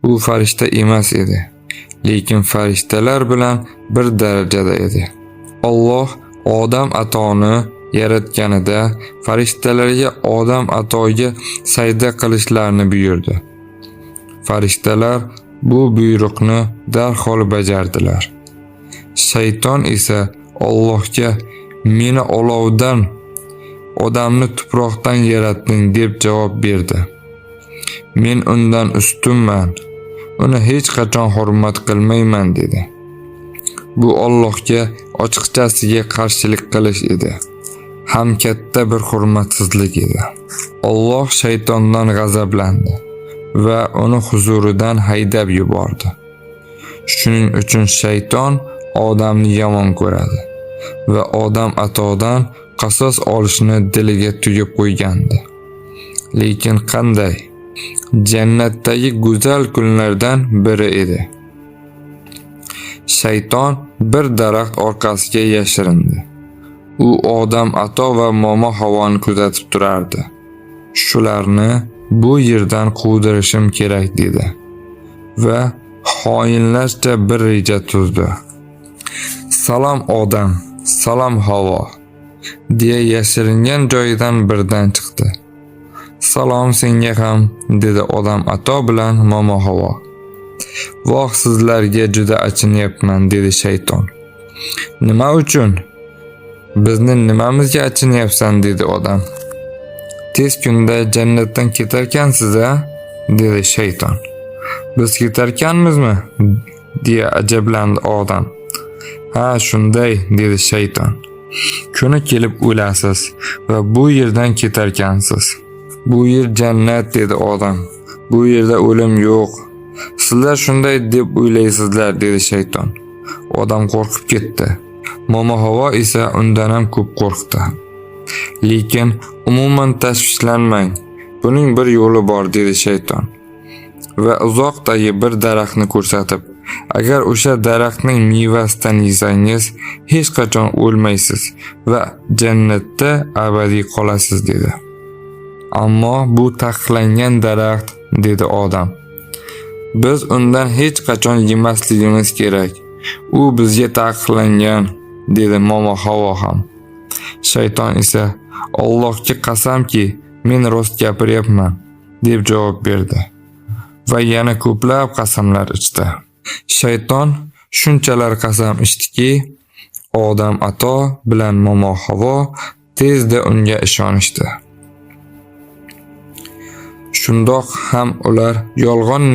u farishta emas edi, lekin farishtalar bilan bir darajada edi. Alloh odam atoni yaratganida farishtalarga odam atoga sajda qilishlarini buyurdi. Farishtalar bu buyruqni darhol bajardilar. Shayton esa Allohga "Meni olovdan, odamni tuproqdan yaratding" deb javob berdi. "Men undan ustunman, uni hech qachon hurmat qilmayman" dedi. Bu Allohga ochiqchasiga qarshilik qilish edi. Ham katta bir hurmatsizlik edi. Alloh shaytondan g'azablandi va uni huzuridan haydab yubordi. Shuning uchun shayton odamni yomon ko'radi va odam atodan qasos olishni diliga tugib qo'ygandi. Lekin qanday? Jannatdagi go'zal kunlardan biri edi. Shayton bir daraxt orqasiga yashirindi. U odam ato va momo havoni kuzatib turardi. Shularni bu yerdan quvdirishim kerak dedi va xoinlarcha bir reja tuzdi. "Salom odam, salom havo" deya yashiringan joyidan birdan chiqdi. "Salom senga ham" dedi odam ato bilan momo havo. "Voh, sizlarga juda achinyapman" dedi shayton. "Nima uchun? Bizni nimamizga achinyapsan" dedi odam. "Tez kunda jannatdan ketarkansiz-a?" dedi shayton. "Biz ketarkanmizmi?" deya ajablandi odam. "Ha, shunday" dedi shayton. "Kuni kelib o'lasiz va bu yerdan ketarkansiz." "Bu yer jannat" dedi odam. "Bu yerda o'lim yo'q. Sizlar shunday deb o'ylaysizlar" dedi shayton. Odam qo'rqib ketdi. Momo havo esa undan ham ko'p qo'rqdi. "Lekin umuman tashvishlanmang. Buning bir yo'li bor" dedi shayton. Va uzoqdagi bir daraxtni ko'rsatib, "Agar o'sha daraxtning mevasidan yesangiz, hech qachon o'lmaysiz va jannatda abadiy qolasiz" dedi. "Ammo bu taqiqlangan daraxt" dedi odam. "Biz undan hech qachon yemasligimiz kerak. U bizga taqiqlangan" dedi momo havo ham. Shayton esa "Allohga qasamki, men rost gapiryapman" deb javob berdi va yana ko'plab qasamlar ichdi. Shayton shunchalar qasam ichdiki, odam ato bilan momo havo tezda unga ishonishdi. Shundoq ham ular yolg'on